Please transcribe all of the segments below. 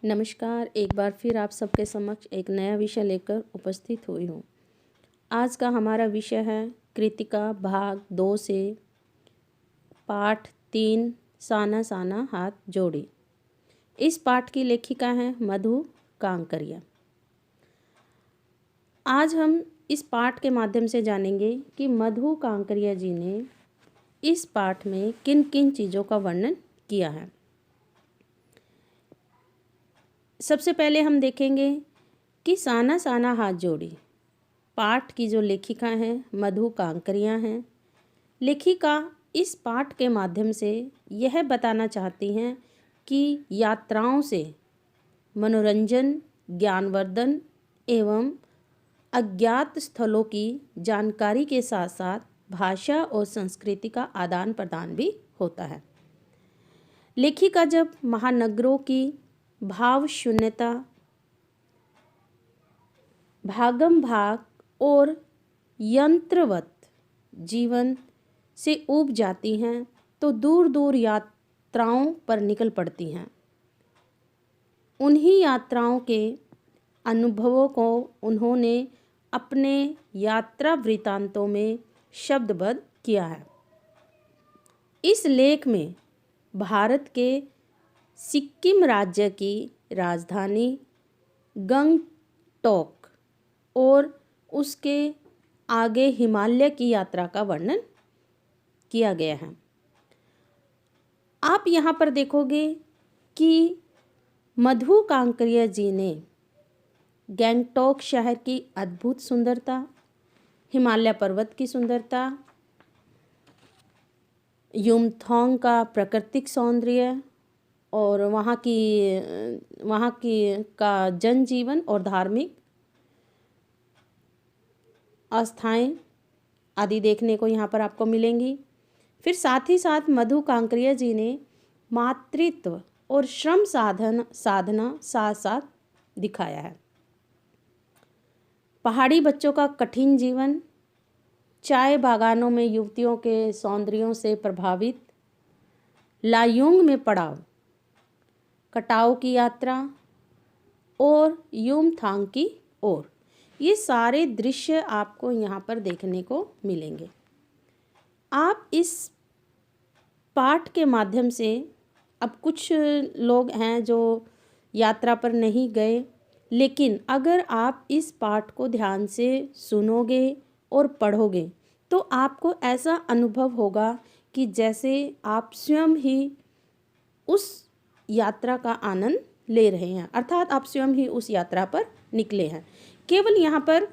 नमस्कार। एक बार फिर आप सबके समक्ष एक नया विषय लेकर उपस्थित हुई हूँ। आज का हमारा विषय है कृतिका भाग 2 से पाठ 3 साना साना हाथ जोड़ी। इस पाठ की लेखिका हैं मधु कांकरिया। आज हम इस पाठ के माध्यम से जानेंगे कि मधु कांकरिया जी ने इस पाठ में किन किन चीज़ों का वर्णन किया है। सबसे पहले हम देखेंगे कि साना साना हाथ जोड़ी पाठ की जो लेखिका हैं मधु कांकरिया हैं। लेखिका इस पाठ के माध्यम से यह बताना चाहती हैं कि यात्राओं से मनोरंजन, ज्ञानवर्धन एवं अज्ञात स्थलों की जानकारी के साथ साथ भाषा और संस्कृति का आदान प्रदान भी होता है। लेखिका जब महानगरों की भाव शून्यता, भागम भाग और यंत्रवत जीवन से ऊब जाती हैं तो दूर दूर यात्राओं पर निकल पड़ती हैं। उन्हीं यात्राओं के अनुभवों को उन्होंने अपने यात्रा वृत्तांतों में शब्दबद्ध किया है। इस लेख में भारत के सिक्किम राज्य की राजधानी गंगटोक और उसके आगे हिमालय की यात्रा का वर्णन किया गया है। आप यहाँ पर देखोगे कि मधु कांकरिया जी ने गंगटोक शहर की अद्भुत सुंदरता, हिमालय पर्वत की सुंदरता, युमथांग का प्राकृतिक सौंदर्य और वहाँ की का जनजीवन और धार्मिक आस्थाएं आदि देखने को यहाँ पर आपको मिलेंगी। फिर साथ ही साथ मधु कांकरिया जी ने मातृत्व और श्रम साधना साथ साथ दिखाया है। पहाड़ी बच्चों का कठिन जीवन, चाय बागानों में युवतियों के सौंदर्यों से प्रभावित, लायुंग में पड़ाव, कटाव की यात्रा और युमथांग की ओर, ये सारे दृश्य आपको यहाँ पर देखने को मिलेंगे। आप इस पाठ के माध्यम से, अब कुछ लोग हैं जो यात्रा पर नहीं गए, लेकिन अगर आप इस पाठ को ध्यान से सुनोगे और पढ़ोगे तो आपको ऐसा अनुभव होगा कि जैसे आप स्वयं ही उस यात्रा का आनंद ले रहे हैं, अर्थात आप स्वयं ही उस यात्रा पर निकले हैं। केवल यहाँ पर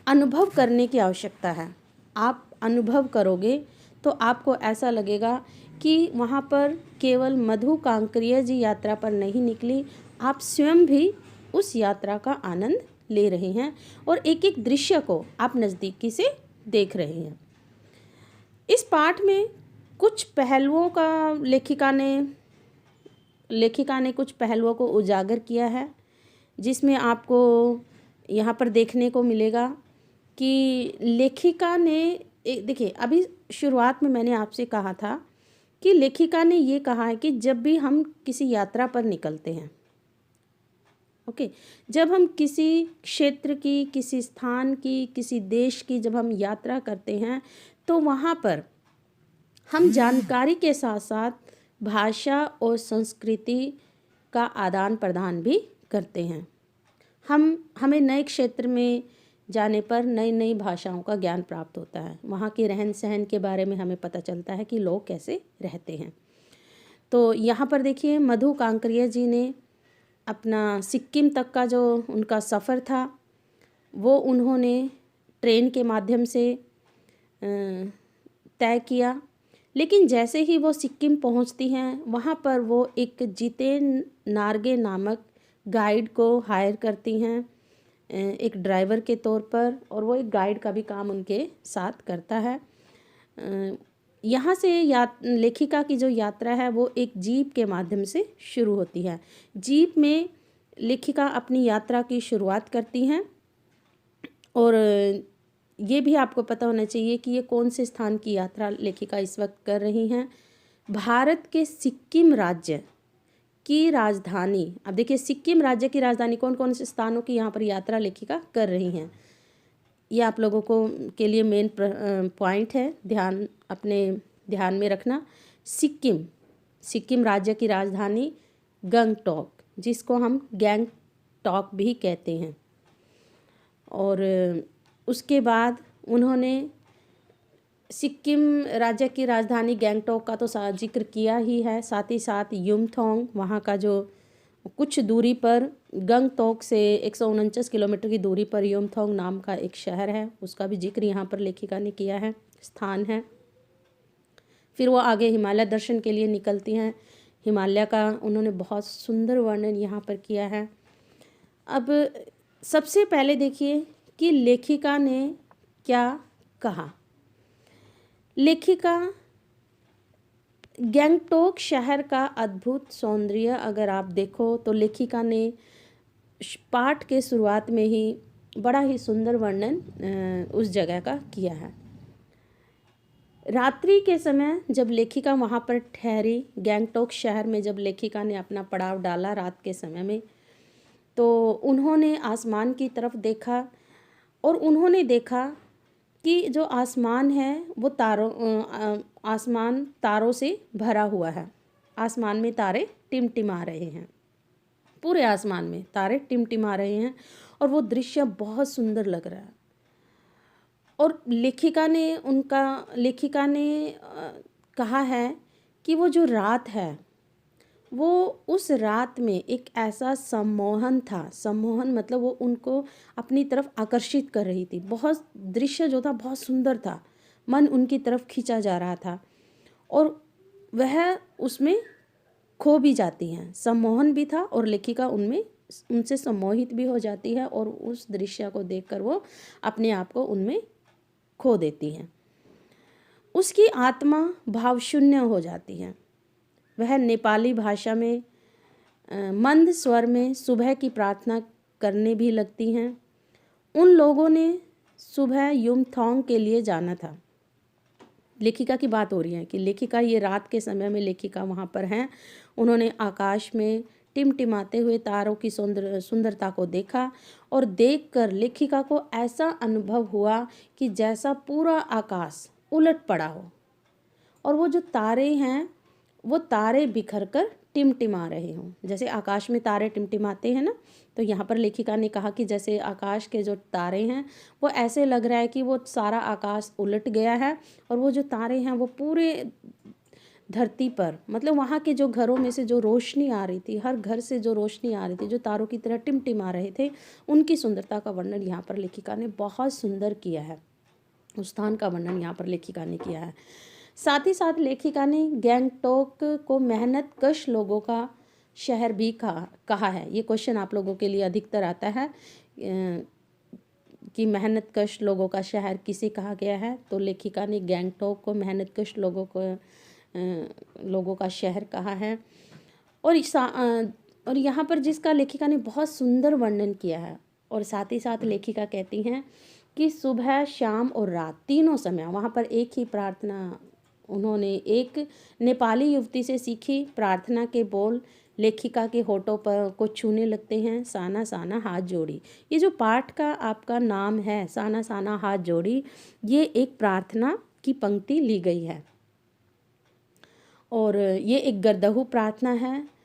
अनुभव करने की आवश्यकता है। आप अनुभव करोगे तो आपको ऐसा लगेगा कि वहाँ पर केवल मधु कांकरिया जी यात्रा पर नहीं निकली, आप स्वयं भी उस यात्रा का आनंद ले रहे हैं और एक एक दृश्य को आप नज़दीकी से देख रहे हैं। इस पाठ में कुछ पहलुओं का लेखिका ने कुछ पहलुओं को उजागर किया है, जिसमें आपको यहाँ पर देखने को मिलेगा कि लेखिका ने देखिए, अभी शुरुआत में मैंने आपसे कहा था कि लेखिका ने ये कहा है कि जब भी हम किसी यात्रा पर निकलते हैं, जब हम किसी क्षेत्र की, किसी स्थान की, किसी देश की जब हम यात्रा करते हैं तो वहाँ पर हम जानकारी के साथ साथ भाषा और संस्कृति का आदान प्रदान भी करते हैं। हमें नए क्षेत्र में जाने पर नई नई भाषाओं का ज्ञान प्राप्त होता है। वहाँ के रहन सहन के बारे में हमें पता चलता है कि लोग कैसे रहते हैं। तो यहाँ पर देखिए, मधु कांकरिया जी ने अपना सिक्किम तक का जो उनका सफ़र था वो उन्होंने ट्रेन के माध्यम से तय किया। लेकिन जैसे ही वो सिक्किम पहुंचती हैं, वहाँ पर वो एक जितेन नार्गे नामक गाइड को हायर करती हैं एक ड्राइवर के तौर पर, और वो एक गाइड का भी काम उनके साथ करता है। यहाँ से लेखिका की जो यात्रा है वो एक जीप के माध्यम से शुरू होती है। जीप में लेखिका अपनी यात्रा की शुरुआत करती हैं और ये भी आपको पता होना चाहिए कि ये कौन से स्थान की यात्रा लेखिका इस वक्त कर रही हैं। भारत के सिक्किम राज्य की राजधानी, अब देखिए सिक्किम राज्य की राजधानी कौन कौन से स्थानों की यहाँ पर यात्रा लेखिका कर रही हैं, ये आप लोगों को के लिए मेन पॉइंट है, अपने ध्यान में रखना। सिक्किम राज्य की राजधानी गंगटोक, जिसको हम गैंगटॉक भी कहते हैं। और उसके बाद उन्होंने सिक्किम राज्य की राजधानी गैंगटॉक का तो जिक्र किया ही है, साथ ही साथ युमथांग, वहाँ का जो कुछ दूरी पर गंगटोक से 149 किलोमीटर की दूरी पर युमथांग नाम का एक शहर है, उसका भी जिक्र यहाँ पर लेखिका ने किया है, स्थान है। फिर वो आगे हिमालय दर्शन के लिए निकलती हैं। हिमालय का उन्होंने बहुत सुंदर वर्णन यहाँ पर किया है। अब सबसे पहले देखिए कि लेखिका ने क्या कहा। लेखिका गंगटोक शहर का अद्भुत सौंदर्य अगर आप देखो तो लेखिका ने पाठ के शुरुआत में ही बड़ा ही सुंदर वर्णन उस जगह का किया है। रात्रि के समय जब लेखिका वहाँ पर ठहरी, गंगटोक शहर में जब लेखिका ने अपना पड़ाव डाला रात के समय में, तो उन्होंने आसमान की तरफ देखा और उन्होंने देखा कि जो आसमान है वो आसमान तारों से भरा हुआ है। आसमान में तारे टिमटिमा रहे हैं, पूरे आसमान में तारे टिमटिमा रहे हैं और वो दृश्य बहुत सुंदर लग रहा है। और लेखिका ने कहा है कि वो जो रात है वो उस रात में एक ऐसा सम्मोहन था, सम्मोहन मतलब वो उनको अपनी तरफ आकर्षित कर रही थी। बहुत दृश्य जो था बहुत सुंदर था, मन उनकी तरफ खींचा जा रहा था और वह उसमें खो भी जाती हैं। सम्मोहन भी था और लेखिका उनसे सम्मोहित भी हो जाती है और उस दृश्य को देखकर वो अपने आप को उनमें खो देती हैं। उसकी आत्मा भावशून्य हो जाती है। वह नेपाली भाषा में मंद स्वर में सुबह की प्रार्थना करने भी लगती हैं। उन लोगों ने सुबह युमथांग के लिए जाना था। लेखिका की बात हो रही है कि लेखिका ये रात के समय में लेखिका वहाँ पर हैं। उन्होंने आकाश में टिमटिमाते हुए तारों की सुंदरता को देखा और देखकर लेखिका को ऐसा अनुभव हुआ कि जैसा पूरा आकाश उलट पड़ा हो और वो जो तारे हैं वो तारे बिखर कर टिमटिमा रहे हों। जैसे आकाश में तारे टिमटिमाते हैं ना, तो यहाँ पर लेखिका ने कहा कि जैसे आकाश के जो तारे हैं वो ऐसे लग रहा है कि वो सारा आकाश उलट गया है और वो जो तारे हैं वो पूरे धरती पर, मतलब वहाँ के जो घरों में से जो रोशनी आ रही थी, हर घर से जो रोशनी आ रही थी, जो तारों की तरह टिमटिमा रहे थे, उनकी सुंदरता का वर्णन यहाँ पर लेखिका ने बहुत सुंदर किया है। उस स्थान का वर्णन यहाँ पर लेखिका ने किया है। साथ ही साथ लेखिका ने गंगटोक को मेहनत कश लोगों का शहर भी कहा है। ये क्वेश्चन आप लोगों के लिए अधिकतर आता है कि मेहनत कश लोगों का शहर किसे कहा गया है, तो लेखिका ने गंगटोक को मेहनत कश लोगों का शहर कहा है। और यहाँ पर जिसका लेखिका ने बहुत सुंदर वर्णन किया है। और साथ ही साथ लेखिका कहती हैं कि सुबह, शाम और रात तीनों समय वहाँ पर एक ही प्रार्थना उन्होंने एक नेपाली युवती से सीखी। प्रार्थना के बोल लेखिका के होठों पर को छूने लगते हैं। साना साना हाथ जोड़ी, ये जो पाठ का आपका नाम है, साना साना हाथ जोड़ी, ये एक प्रार्थना की पंक्ति ली गई है और ये एक गर्दहु प्रार्थना है।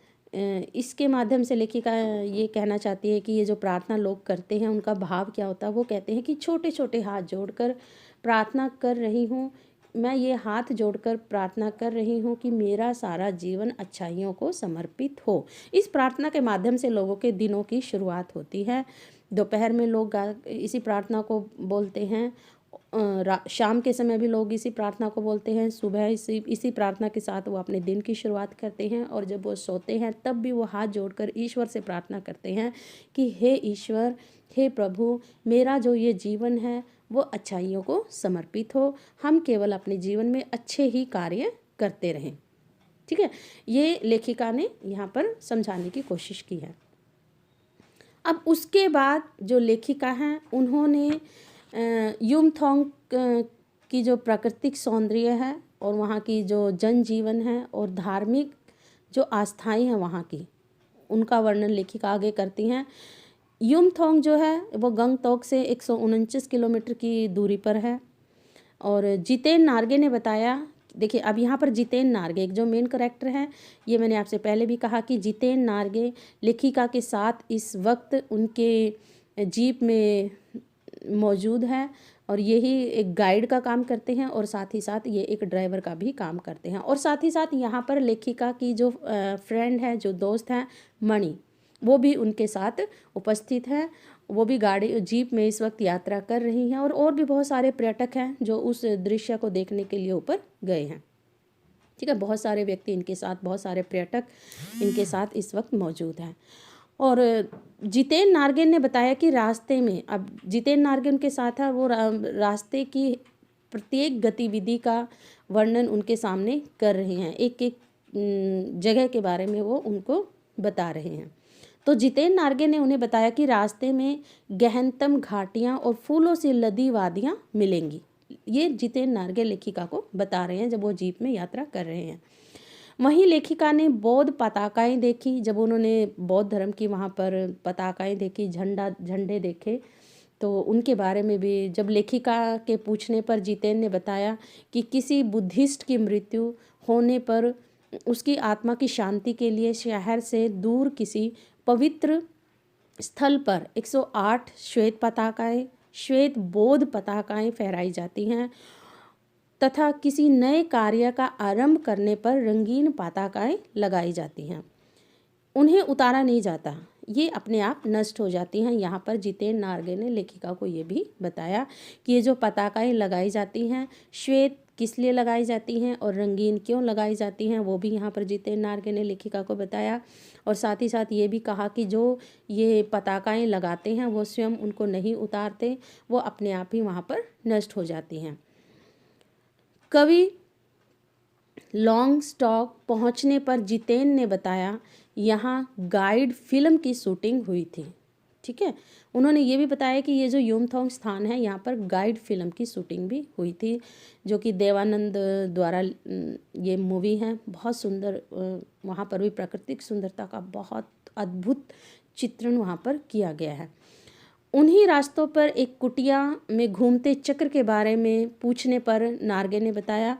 इसके माध्यम से लेखिका ये कहना चाहती है कि ये जो प्रार्थना लोग करते हैं उनका भाव क्या होता है। वो कहते हैं कि छोटे छोटे हाथ जोड़कर प्रार्थना कर रही हूँ, मैं ये हाथ जोड़कर प्रार्थना कर रही हूँ कि मेरा सारा जीवन अच्छाइयों को समर्पित हो। इस प्रार्थना के माध्यम से लोगों के दिनों की शुरुआत होती है। दोपहर में लोग इसी प्रार्थना को बोलते हैं, शाम के समय भी लोग इसी प्रार्थना को बोलते हैं, सुबह इसी प्रार्थना के साथ वो अपने दिन की शुरुआत करते हैं और जब वो सोते हैं तब भी वो हाथ जोड़कर ईश्वर से प्रार्थना करते हैं कि हे ईश्वर, हे प्रभु, मेरा जो ये जीवन है वो अच्छाइयों को समर्पित हो, हम केवल अपने जीवन में अच्छे ही कार्य करते रहें। ठीक है, ये लेखिका ने यहाँ पर समझाने की कोशिश की है। अब उसके बाद जो लेखिका हैं उन्होंने युमथांग की जो प्राकृतिक सौंदर्य है और वहाँ की जो जनजीवन है और धार्मिक जो आस्थाएं हैं वहाँ की, उनका वर्णन लेखिका आगे करती हैं। युमथांग जो है वो गंगटोक से 149 किलोमीटर की दूरी पर है। और जितेन नार्गे ने बताया, देखिए अब यहाँ पर जितेन नार्गे एक जो मेन कैरेक्टर हैं, ये मैंने आपसे पहले भी कहा कि जितेन नार्गे लेखिका के साथ इस वक्त उनके जीप में मौजूद है और यही एक गाइड का काम करते हैं और साथ ही साथ ये एक ड्राइवर का भी काम करते हैं। और साथ ही साथ यहाँ पर लेखिका की जो फ्रेंड है, जो दोस्त हैं मणि, वो भी उनके साथ उपस्थित है। वो भी गाड़ी जीप में इस वक्त यात्रा कर रही हैं और भी बहुत सारे पर्यटक हैं जो उस दृश्य को देखने के लिए ऊपर गए हैं। ठीक है, बहुत सारे व्यक्ति इनके साथ, बहुत सारे पर्यटक इनके साथ इस वक्त मौजूद हैं। और जितेन नार्गे ने बताया कि रास्ते में, अब जितेन नार्गे उनके साथ है, वो रास्ते की प्रत्येक गतिविधि का वर्णन उनके सामने कर रहे हैं, एक एक जगह के बारे में वो उनको बता रहे हैं। तो जितेन नार्गे ने उन्हें बताया कि रास्ते में गहनतम घाटियाँ और फूलों से लदी वादियाँ मिलेंगी। ये जितेन नार्गे लेखिका को बता रहे हैं जब वो जीप में यात्रा कर रहे हैं। वहीं लेखिका ने बौद्ध पताकाएँ देखी, जब उन्होंने बौद्ध धर्म की वहाँ पर पताकाएँ देखी, झंडे देखे, तो उनके बारे में भी जब लेखिका के पूछने पर जितेन ने बताया कि किसी बुद्धिस्ट की मृत्यु होने पर उसकी आत्मा की शांति के लिए शहर से दूर किसी पवित्र स्थल पर 108 श्वेत पताकाएँ, श्वेत बौद्ध पताकाएँ फहराई जाती हैं तथा किसी नए कार्य का आरंभ करने पर रंगीन पताकाएँ लगाई जाती हैं। उन्हें उतारा नहीं जाता, ये अपने आप नष्ट हो जाती हैं। यहाँ पर जितेन नार्गे ने लेखिका को ये भी बताया कि ये जो पताकाएँ लगाई जाती हैं, श्वेत किस लिए लगाई जाती हैं और रंगीन क्यों लगाई जाती हैं, वो भी यहाँ पर जितेन नार्गे ने लेखिका को बताया। और साथ ही साथ ये भी कहा कि जो ये पताकाएँ लगाते हैं वो स्वयं उनको नहीं उतारते, वो अपने आप ही वहाँ पर नष्ट हो जाती हैं। कवि लॉन्ग स्टॉक पहुँचने पर जितेन ने बताया यहाँ गाइड फिल्म की शूटिंग हुई थी। ठीक है, उन्होंने ये भी बताया कि ये जो युमथांग स्थान है, यहाँ पर गाइड फिल्म की शूटिंग भी हुई थी, जो कि देवानंद द्वारा ये मूवी है। बहुत सुंदर, वहाँ पर भी प्राकृतिक सुंदरता का बहुत अद्भुत चित्रण वहाँ पर किया गया है। उन्हीं रास्तों पर एक कुटिया में घूमते चक्र के बारे में पूछने पर नार्गे ने बताया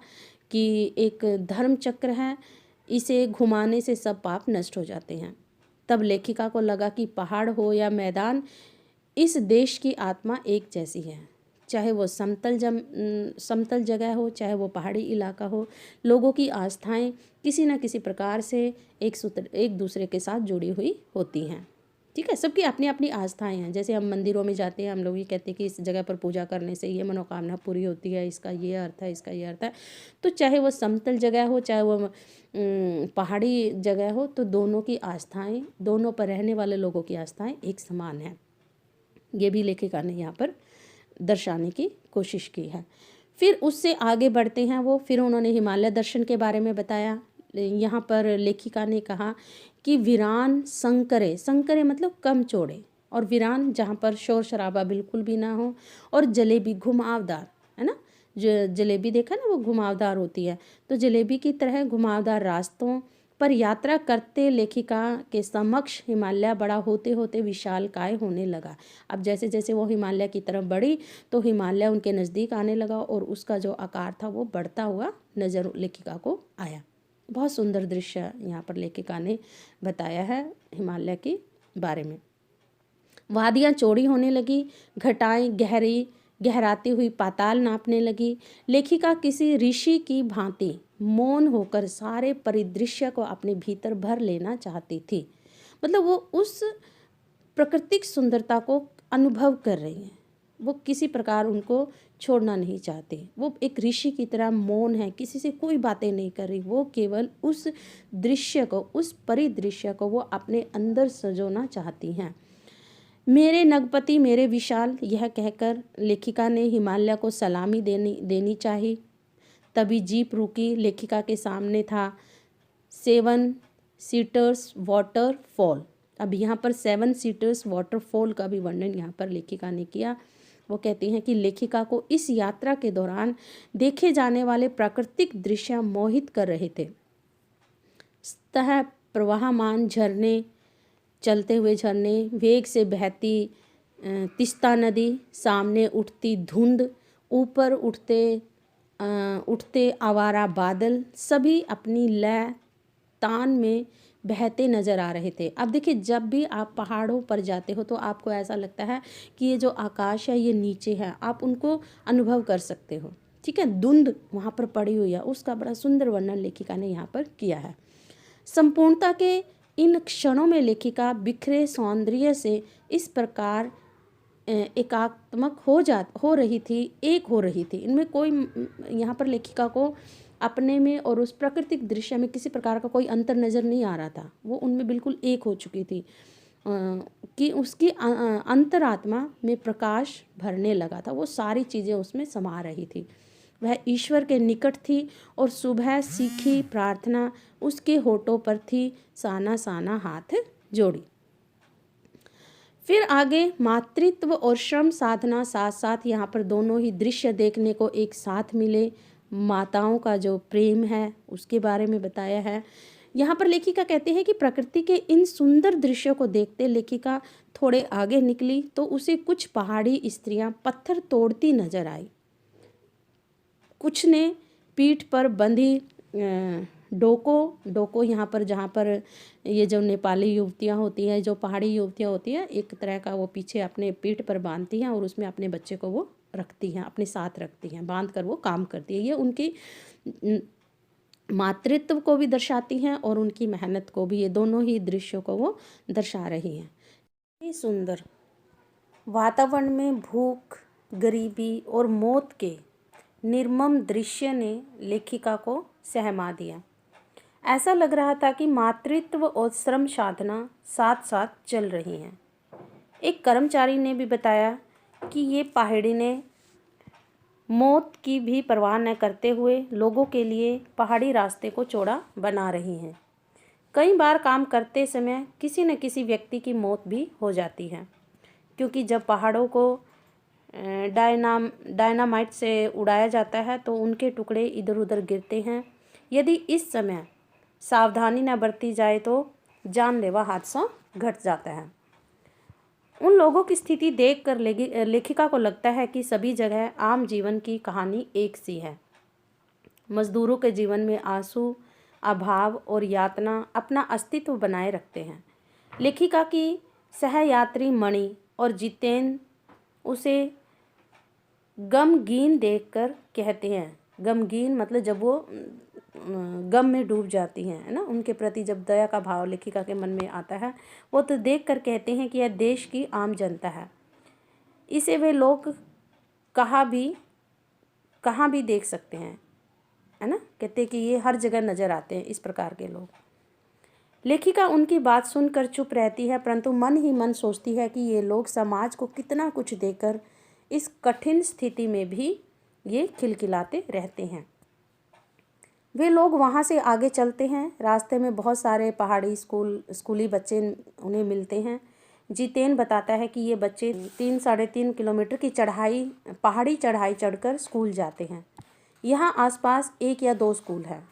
कि एक धर्म चक्र है, इसे घुमाने से सब पाप नष्ट हो जाते हैं। तब लेखिका को लगा कि पहाड़ हो या मैदान, इस देश की आत्मा एक जैसी है, चाहे वो समतल जगह हो, चाहे वो पहाड़ी इलाका हो। लोगों की आस्थाएं किसी न किसी प्रकार से एक दूसरे के साथ जुड़ी हुई होती हैं। ठीक है, सबकी अपनी अपनी आस्थाएं हैं। जैसे हम मंदिरों में जाते हैं, हम लोग ये कहते हैं कि इस जगह पर पूजा करने से ये मनोकामना पूरी होती है, इसका ये अर्थ है, इसका ये अर्थ है। तो चाहे वो समतल जगह हो, चाहे वो पहाड़ी जगह हो, तो दोनों की आस्थाएं, दोनों पर रहने वाले लोगों की आस्थाएं एक समान है। ये भी लेखिका ने यहाँ पर दर्शाने की कोशिश की है। फिर उससे आगे बढ़ते हैं वो, फिर उन्होंने हिमालय दर्शन के बारे में बताया। यहाँ पर लेखिका ने कहा कि वीरान संकरे मतलब कम चौड़े, और वीरान जहाँ पर शोर शराबा बिल्कुल भी ना हो, और जलेबी घुमावदार, है ना, जो जलेबी देखा ना वो घुमावदार होती है, तो जलेबी की तरह घुमावदार रास्तों पर यात्रा करते लेखिका के समक्ष हिमालय बड़ा होते होते विशालकाय होने लगा। अब जैसे जैसे वो हिमालय की तरफ बढ़ी तो हिमालय उनके नज़दीक आने लगा और उसका जो आकार था वो बढ़ता हुआ नज़र लेखिका को आया। बहुत सुंदर दृश्य यहाँ पर लेखिका ने बताया है हिमालय के बारे में। वादियाँ चौड़ी होने लगी, घटाएं गहराती हुई पाताल नापने लगी। लेखिका किसी ऋषि की भांति मौन होकर सारे परिदृश्य को अपने भीतर भर लेना चाहती थी। मतलब वो उस प्राकृतिक सुंदरता को अनुभव कर रही हैं, वो किसी प्रकार उनको छोड़ना नहीं चाहते। वो एक ऋषि की तरह मौन है, किसी से कोई बातें नहीं कर रही, वो केवल उस दृश्य को, उस परिदृश्य को वो अपने अंदर सजोना चाहती हैं। मेरे नगपति मेरे विशाल, यह कहकर लेखिका ने हिमालय को सलामी देनी चाहिए। तभी जीप रुकी। लेखिका के सामने था 7 सीटर्स वाटरफॉल। अब यहाँ पर 7 सीटर्स वाटरफॉल का भी वर्णन यहाँ पर लेखिका ने किया। वो कहती हैं कि लेखिका को इस यात्रा के दौरान देखे जाने वाले प्राकृतिक दृश्य मोहित कर रहे थे। सतह प्रवाहमान झरने, चलते हुए झरने, वेग से बहती तीस्ता नदी, सामने उठती धुंध, ऊपर उठते आवारा बादल, सभी अपनी लय तान में बहते नज़र आ रहे थे। अब देखिए, जब भी आप पहाड़ों पर जाते हो तो आपको ऐसा लगता है कि ये जो आकाश है ये नीचे है, आप उनको अनुभव कर सकते हो। ठीक है, धुंध वहाँ पर पड़ी हुई है, उसका बड़ा सुंदर वर्णन लेखिका ने यहाँ पर किया है। संपूर्णता के इन क्षणों में लेखिका बिखरे सौंदर्य से इस प्रकार एकात्मक हो रही थी। इनमें कोई यहाँ पर लेखिका को अपने में और उस प्राकृतिक दृश्य में किसी प्रकार का कोई अंतर नज़र नहीं आ रहा था। वो उनमें बिल्कुल एक हो चुकी थी कि उसकी अंतरात्मा में प्रकाश भरने लगा था। वो सारी चीज़ें उसमें समा रही थी। वह ईश्वर के निकट थी और सुबह सीखी प्रार्थना उसके होठों पर थी, साना साना हाथ जोड़ी। फिर आगे मातृत्व और श्रम साधना साथ साथ यहाँ पर दोनों ही दृश्य देखने को एक साथ मिले। माताओं का जो प्रेम है उसके बारे में बताया है। यहाँ पर लेखिका कहते हैं कि प्रकृति के इन सुंदर दृश्यों को देखते लेखिका थोड़े आगे निकली तो उसे कुछ पहाड़ी स्त्रियाँ पत्थर तोड़ती नजर आई। कुछ ने पीठ पर बंधी डोको यहाँ पर, जहाँ पर ये जो नेपाली युवतियाँ होती हैं, जो पहाड़ी युवतियाँ होती हैं, एक तरह का वो पीछे अपने पीठ पर बांधती हैं और उसमें अपने बच्चे को वो रखती हैं, अपने साथ रखती हैं, बांध कर वो काम करती है। ये उनकी मातृत्व को भी दर्शाती हैं और उनकी मेहनत को भी, ये दोनों ही दृश्यों को वो दर्शा रही हैं। ये सुंदर वातावरण में भूख, गरीबी और मौत के निर्मम दृश्य ने लेखिका को सहमा दिया। ऐसा लग रहा था कि मातृत्व और श्रम साधना साथ साथ चल रही हैं। एक कर्मचारी ने भी बताया कि ये पहाड़ी ने मौत की भी परवाह न करते हुए लोगों के लिए पहाड़ी रास्ते को चौड़ा बना रही हैं। कई बार काम करते समय किसी न किसी व्यक्ति की मौत भी हो जाती है, क्योंकि जब पहाड़ों को डायनामाइट से उड़ाया जाता है तो उनके टुकड़े इधर उधर गिरते हैं। यदि इस समय सावधानी न बरती जाए तो जानलेवा हादसा घट जाता है। उन लोगों की स्थिति देखकर लेखिका को लगता है कि सभी जगह आम जीवन की कहानी एक सी है। मजदूरों के जीवन में आंसू, अभाव और यातना अपना अस्तित्व बनाए रखते हैं। लेखिका की सहयात्री मणि और जितेंद्र उसे गमगीन देखकर कहते हैं, गमगीन मतलब जब वो गम में डूब जाती हैं, है ना, उनके प्रति जब दया का भाव लेखिका के मन में आता है, वो तो देखकर कहते हैं कि यह देश की आम जनता है, इसे वे लोग कहाँ भी देख सकते हैं, है ना। कहते हैं कि ये हर जगह नज़र आते हैं इस प्रकार के लोग। लेखिका उनकी बात सुनकर चुप रहती है, परंतु मन ही मन सोचती है कि ये लोग समाज को कितना कुछ देकर इस कठिन स्थिति में भी ये खिलखिलाते रहते हैं। वे लोग वहाँ से आगे चलते हैं। रास्ते में बहुत सारे पहाड़ी स्कूली बच्चे उन्हें मिलते हैं। जितेंद्र बताता है कि ये बच्चे 3-3.5 किलोमीटर की पहाड़ी चढ़ाई चढ़कर स्कूल जाते हैं। यहाँ आसपास 1 या 2 स्कूल है।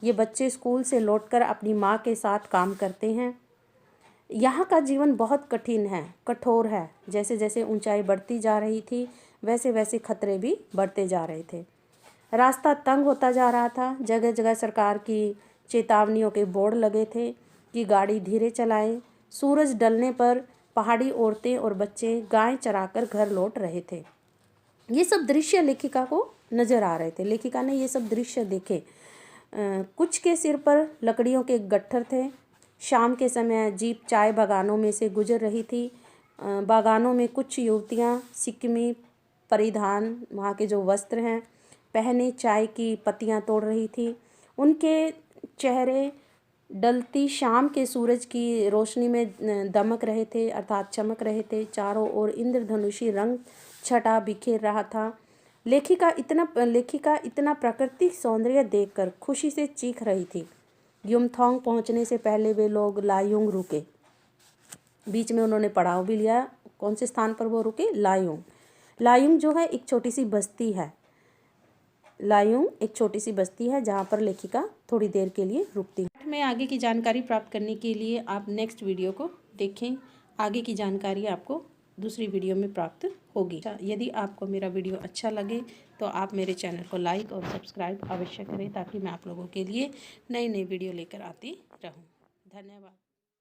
ये बच्चे स्कूल से लौटकर अपनी माँ के साथ काम करते हैं। यहाँ का जीवन बहुत कठोर है। जैसे जैसे ऊंचाई बढ़ती जा रही थी वैसे वैसे खतरे भी बढ़ते जा रहे थे। रास्ता तंग होता जा रहा था। जगह जगह सरकार की चेतावनियों के बोर्ड लगे थे कि गाड़ी धीरे चलाएं। सूरज ढलने पर पहाड़ी औरतें और बच्चे गाय चराकर घर लौट रहे थे। ये सब दृश्य लेखिका को नज़र आ रहे थे। लेखिका ने ये सब दृश्य देखे। कुछ के सिर पर लकड़ियों के गट्ठर थे। शाम के समय जीप चाय बागानों में से गुजर रही थी। बागानों में कुछ युवतियाँ सिक्किमी परिधान, वहाँ के जो वस्त्र हैं, पहने चाय की पत्तियाँ तोड़ रही थी। उनके चेहरे ढलती शाम के सूरज की रोशनी में दमक रहे थे, अर्थात चमक रहे थे। चारों ओर इंद्रधनुषी रंग छटा बिखेर रहा था। लेखिका इतना प्राकृतिक सौंदर्य देखकर खुशी से चीख रही थी। युमथांग पहुंचने से पहले वे लोग लायुंग रुके। बीच में उन्होंने पड़ाव भी लिया। कौन से स्थान पर वो रुके? लायुंग जो है एक छोटी सी बस्ती है। लायुंग एक छोटी सी बस्ती है जहाँ पर लेखिका थोड़ी देर के लिए रुकती है। में आगे की जानकारी प्राप्त करने के लिए आप नेक्स्ट वीडियो को देखें। आगे की जानकारी आपको दूसरी वीडियो में प्राप्त होगी। यदि आपको मेरा वीडियो अच्छा लगे तो आप मेरे चैनल को लाइक और सब्सक्राइब अवश्य करें ताकि मैं आप लोगों के लिए नई नई वीडियो लेकर आती रहूं। धन्यवाद।